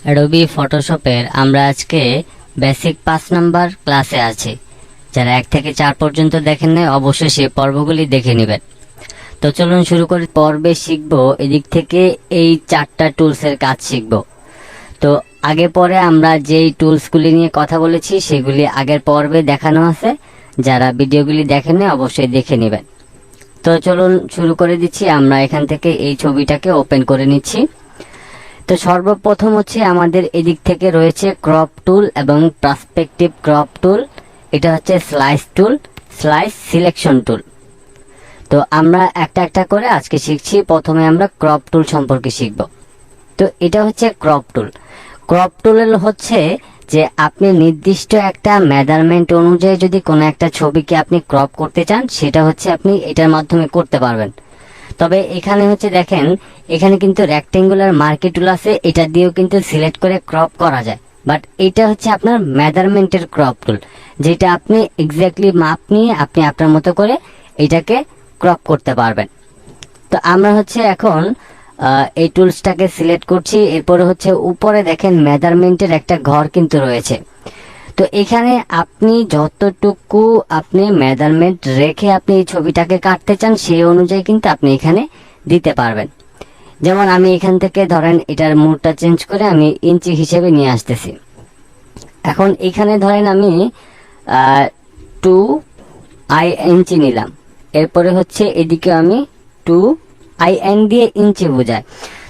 Adobe ফটোশপের আমরা আজকে basic 5 number ক্লাসে আছি। যারা 1 থেকে 4 পর্যন্ত দেখেন নাই অবশ্যই সেই পর্বগুলি দেখে নেবেন। তো চলুন শুরু করি। পর্বে শিখব এদিক থেকে এই 4টা টুলসের কাজ শিখব। তো আগে পরে আমরা যেই টুলসগুলি নিয়ে কথা বলেছি সেগুলি আগের পর্বে দেখানো আছে। যারা ভিডিওগুলি দেখেন নাই অবশ্যই দেখে নেবেন। তো চলুন শুরু করে দিচ্ছি। আমরা এখান থেকে এই ছবিটাকে ওপেন করে নিচ্ছি। তো সর্বপ্রথম হচ্ছে আমাদের এদিক থেকে রয়েছে ক্রপ টুল এবং পার্সপেক্টিভ ক্রপ টুল। এটা হচ্ছে স্লাইস টুল, স্লাইস সিলেকশন টুল। তো আমরা একটা একটা করে আজকে শিখছি। প্রথমে আমরা ক্রপ টুল সম্পর্কে শিখব। তো এটা হচ্ছে ক্রপ টুল। ক্রপ টুলের হচ্ছে যে আপনি নির্দিষ্ট একটা মেজারমেন্ট অনুযায়ী যদি কোনো একটা ছবিকে আপনি ক্রপ করতে চান সেটা হচ্ছে আপনি এটার মাধ্যমে করতে পারবেন। তবে এখানে হচ্ছে দেখেন, এখানে কিন্তু রেক্টেঙ্গুলার মার্কি টুল আছে, এটা দিয়েও কিন্তু সিলেক্ট করে ক্রপ করা যায়। বাট এটা হচ্ছে আপনার মেজারমেন্টের ক্রপ টুল, যেটা আপনি এক্স্যাক্টলি মাপ নিয়ে আপনি আপনার মতো করে এটাকে ক্রপ করতে পারবেন। তো আমরা হচ্ছে এখন এই টুলসটাকে সিলেক্ট করছি। এরপরে হচ্ছে উপরে দেখেন মেজারমেন্টের একটা ঘর কিন্তু রয়েছে। তো এখানে আপনি যতটুকু আপনি মেজারমেন্ট রেখে আপনি এই ছবিটাকে কাটতে চান সেই অনুযায়ী কিন্তু আপনি এখানে দিতে পারবেন। যেমন আমি এখান থেকে ধরেন এটার মোডটা চেঞ্জ করে আমি ইঞ্চি হিসেবে নিয়ে আসতেছি। এখন এখানে ধরেন আমি 2 ইঞ্চি নিলাম। এরপরে হচ্ছে এদিকে আমি 2 IN দিয়ে ইঞ্চি বোঝায়।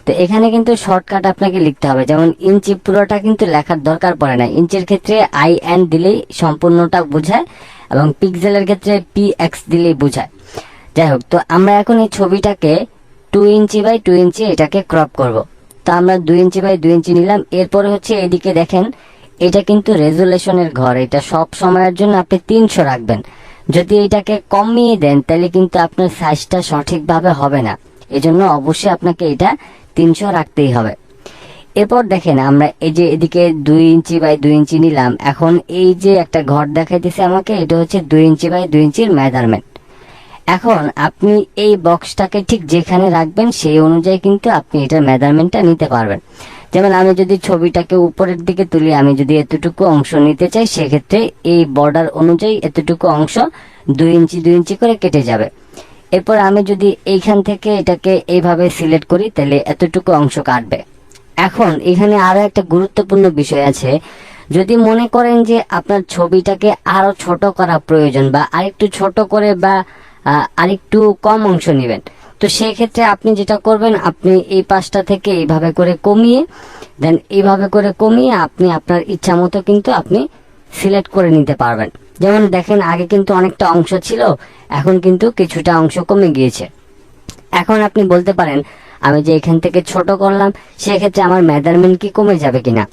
তো এখানে কিন্তু শর্টকাট আপনাকে লিখতে হবে। যেমন ইঞ্চি পুরোটা কিন্তু লেখার দরকার পড়ে না। ইঞ্চির ক্ষেত্রে IN দিলেই সম্পূর্ণটা বোঝায় এবং পিক্সেলের ক্ষেত্রে PX দিলেই বোঝায়। যাই হোক, তো আমরা এখন এই ছবিটাকে 2 ইঞ্চি বাই 2 ইঞ্চি এটাকে ক্রপ করব। তো আমরা 2 ইঞ্চি বাই 2 ইঞ্চি নিলাম। এরপরে হচ্ছে এদিকে দেখেন এটা কিন্তু রেজুলেশনের ঘর। এটা সব সময়ের জন্য আপনি 300 রাখবেন। যদি এটাকে কমিয়ে দেন তাহলে কিন্তু আপনার সাইজটা সঠিকভাবে হবে না। এজন্য অবশ্যই আপনাকে এটা 300 রাখতেই হবে। এরপর দেখেন আমরা এই যে এদিকে 2 ইঞ্চি বাই 2 ইঞ্চি নিলাম। এখন এই যে একটা ঘর দেখাইতেছে আমাকে, এটা হচ্ছে 2 ইঞ্চি বাই 2 ইঞ্চির মেজারমেন্ট। এখন আপনি এই বক্সটাকে ঠিক যেখানে রাখবেন সেই অনুযায়ী কিন্তু আপনি এটার মেজারমেন্টটা নিতে পারবেন। যেমন আমি যদি ছবিটাকে উপরের দিকে তুলি, আমি যদি এতটুকু অংশ নিতে চাই সেক্ষেত্রে এই বর্ডার অনুযায়ী এতটুকু অংশ 2 ইঞ্চি 2 ইঞ্চি করে কেটে যাবে। এরপর আমি যদি এইখান থেকে এটাকে এইভাবে সিলেক্ট করি তাহলে এতটুকু অংশ কাটবে। এখন এখানে আরো একটা গুরুত্বপূর্ণ বিষয় আছে। যদি মনে করেন যে আপনার ছবিটাকে আরো ছোট করা প্রয়োজন বা আরেকটু ছোট করে বা আরেকটু কম অংশ নেবেন, তো সেই ক্ষেত্রে আপনি যেটা করবেন, আপনি এই পাশটা থেকে এইভাবে করে কমিয়ে দেন এইভাবে করে কমিয়ে আপনি আপনার ইচ্ছা মতো কিন্তু আপনি সিলেক্ট করে নিতে পারবেন। যেমন দেখেন আগে কিন্তু অনেকটা অংশ ছিল, এখন কিন্তু কিছুটা অংশ কমে গিয়েছে। এখন আপনি বলতে পারেন আমি যে এখান থেকে ছোট করলাম সেক্ষেত্রে আমার মেজারমেন্ট কি কমে যাবে কিনা?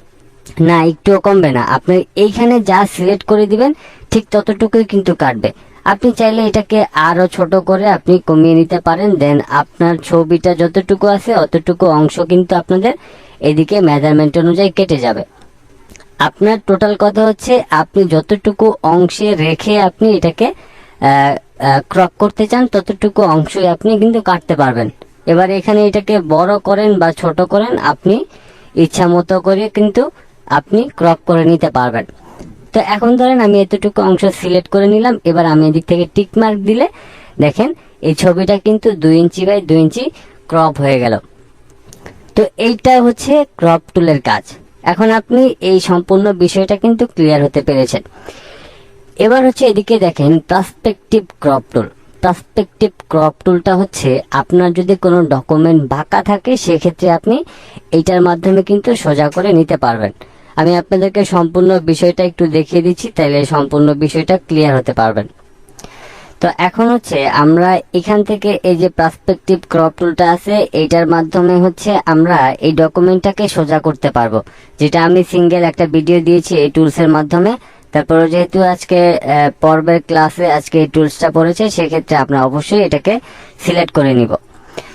না, একটুও কমবে না। আপনি এইখানে যা সিলেক্ট করে দিবেন ঠিক ততটুকুই কিন্তু কাটবে। আপনি চাইলে এটাকে আরো ছোট করে আপনি কমিয়ে নিতে পারেন। দেন আপনার ছবিটা যতটুকু আছে অতটুকু অংশ কিন্তু আপনাদের এদিকে মেজারমেন্ট অনুযায়ী কেটে যাবে। আপনার টোটাল কথা হচ্ছে আপনি যতটুকু অংশে রেখে আপনি এটাকে ক্রপ করতে চান ততটুকু অংশই আপনি কিন্তু কাটতে পারবেন। এবার এখানে এটাকে বড় করেন বা ছোট করেন, আপনি ইচ্ছা মতো করে কিন্তু আপনি ক্রপ করে নিতে পারবেন। তো এখন ধরেন আমি এতটুকু অংশ সিলেক্ট করে নিলাম। এবার আমি এদিক থেকে টিক মার্ক দিলে দেখেন এই ছবিটা কিন্তু 2 ইঞ্চি বাই 2 ইঞ্চি ক্রপ হয়ে গেল। তো এইটা হচ্ছে ক্রপ টুলের কাজ। এখন আপনি এই সম্পূর্ণ বিষয়টা কিন্তু ক্লিয়ার হতে পেরেছেন। এবার হচ্ছে এদিকে দেখেন পার্সপেক্টিভ ক্রপ টুল। পার্সপেক্টিভ ক্রপ টুলটা হচ্ছে আপনার যদি কোনো ডকুমেন্ট বাঁকা থাকে সেক্ষেত্রে আপনি এইটার মাধ্যমে কিন্তু সোজা করে নিতে পারবেন। আমি আপনাদেরকে সম্পূর্ণ বিষয়টা একটু দেখিয়ে দিচ্ছি, তাইলে সম্পূর্ণ বিষয়টা ক্লিয়ার হতে পারবেন। তো এখন হচ্ছে আমরা এখান থেকে এই যে পার্সপেক্টিভ ক্রপ টুলটা আছে এইটার মাধ্যমে হচ্ছে আমরা এই ডকুমেন্টটাকে সোজা করতে পারবো, যেটা আমি সিঙ্গেল একটা ভিডিও দিয়েছি এই টুলসের মাধ্যমে। তারপরে যেহেতু আজকে পর্বের ক্লাসে আজকে এই টুলসটা পড়েছে সেক্ষেত্রে আমরা অবশ্যই এটাকে সিলেক্ট করে নিব।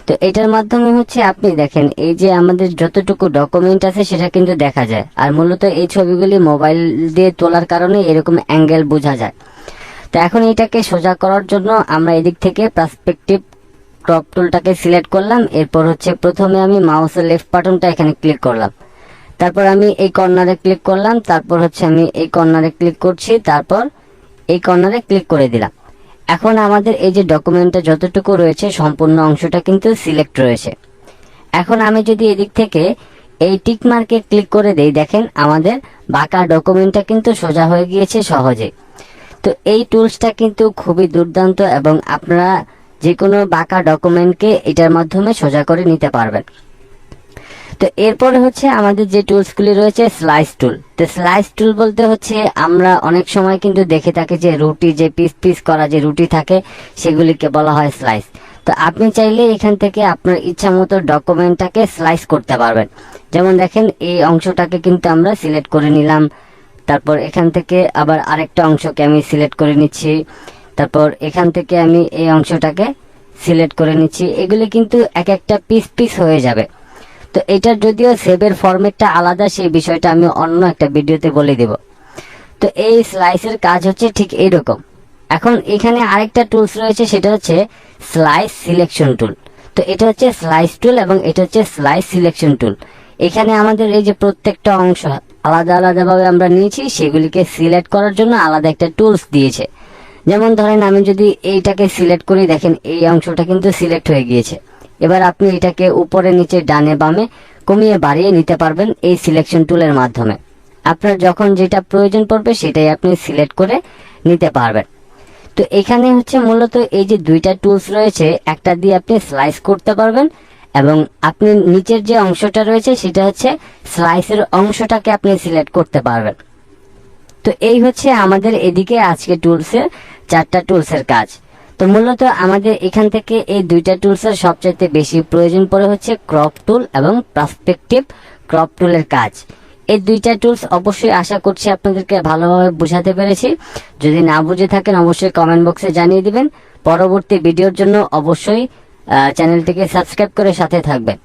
তো এটার মাধ্যমে হচ্ছে আপনি দেখেন এই যে আমাদের যতটুকু ডকুমেন্ট আছে সেটা কিন্তু দেখা যায়। আর মূলত এই ছবিগুলি মোবাইল দিয়ে তোলার কারণে এরকম অ্যাঙ্গেল বোঝা যায়। তো এখন এটাকে সোজা করার জন্য আমরা এদিক থেকে পার্সপেক্টিভ ক্রপ টুলটাকে সিলেক্ট করলাম। এরপর হচ্ছে প্রথমে আমি মাউসের লেফট বাটনটা এখানে ক্লিক করলাম। তারপর আমি এই কর্নারে ক্লিক করলাম, তারপর হচ্ছে আমি এই কর্নারে ক্লিক করছি, তারপর এই কর্নারে ক্লিক করে দিলাম। এখন আমাদের এই যে ডকুমেন্টটা যতটুকু রয়েছে সম্পূর্ণ অংশটা কিন্তু সিলেক্ট রয়েছে। এখন আমি যদি এদিক থেকে এই টিক মার্কে ক্লিক করে দেই, দেখেন আমাদের বাঁকা ডকুমেন্টটা কিন্তু সোজা হয়ে গিয়েছে সহজে। তো এই টুলসটা কিন্তু খুবই দুর্দান্ত এবং আপনারা যে কোনো বাঁকা ডকুমেন্টকে এটার মাধ্যমে সোজা করে নিতে পারবেন। তো এরপরে হচ্ছে আমাদের যে টুলসগুলি রয়েছে স্লাইস টুল। তো স্লাইস টুল বলতে হচ্ছে আমরা অনেক সময় কিন্তু দেখে থাকি যে রুটি, যে পিস পিস করা যে রুটি থাকে সেগুলিকে বলা হয় স্লাইস। তো আপনি চাইলে এখান থেকে আপনার ইচ্ছা মতো ডকুমেন্টটাকে স্লাইস করতে পারবেন। যেমন দেখেন এই অংশটাকে কিন্তু আমরা সিলেক্ট করে নিলাম, তারপর এখান থেকে আবার আরেকটা অংশকে আমি সিলেক্ট করে নিচ্ছি, তারপর এখান থেকে আমি এই অংশটাকে সিলেক্ট করে নিচ্ছি। এগুলি কিন্তু এক একটা পিস পিস হয়ে যাবে। তো এটার যদিও সেভের ফরম্যাটটা আলাদা, সেই বিষয়টা আমি অন্য একটা ভিডিওতে বলে দেব। তো এই স্লাইসের কাজ হচ্ছে ঠিক এইরকম। এখন এখানে আরেকটা টুলস রয়েছে, সেটা হচ্ছে স্লাইস সিলেকশন টুল। তো এটা হচ্ছে স্লাইস টুল এবং এটা হচ্ছে স্লাইস সিলেকশন টুল। এখানে আমাদের এই যে প্রত্যেকটা অংশ আলাদা আলাদাভাবে আমরা নিয়েছি, সেগুলিকে সিলেক্ট করার জন্য আলাদা একটা টুলস দিয়েছে। যেমন ধরেন আমি যদি এইটাকে সিলেক্ট করি, দেখেন এই অংশটা কিন্তু সিলেক্ট হয়ে গিয়েছে। এবার আপনি এটাকে উপরে নিচে ডানে বামে কমিয়ে বাড়িয়ে নিতে পারবেন এই সিলেকশন টুলের মাধ্যমে। আপনার যখন যেটা প্রয়োজন পড়বে সেটাই আপনি সিলেক্ট করে নিতে পারবেন। তো এখানে হচ্ছে মূলত এই যে দুইটা টুলস রয়েছে, একটা দিয়ে আপনি স্লাইস করতে পারবেন এবং আপনি নিচের যে অংশটা রয়েছে সেটা হচ্ছে স্লাইসের অংশটাকে আপনি সিলেক্ট করতে পারবেন। তো এই হচ্ছে আমাদের এদিকে আজকে টুলসের 4টা টুলসের কাজ। তো মূলত আমাদের এখান থেকে এই দুইটা টুলসের সবচাইতে বেশি প্রয়োজন পড়ে হচ্ছে ক্রপ টুল এবং পার্সপেক্টিভ ক্রপ টুলের কাজ। এই দুইটা টুলস অবশ্যই আশা করছি আপনাদেরকে ভালোভাবে বোঝাতে পেরেছি। যদি না বুঝে থাকেন অবশ্যই কমেন্ট বক্সে জানিয়ে দিবেন। পরবর্তী ভিডিওর জন্য অবশ্যই চ্যানেলটিকে সাবস্ক্রাইব করে সাথে থাকবেন।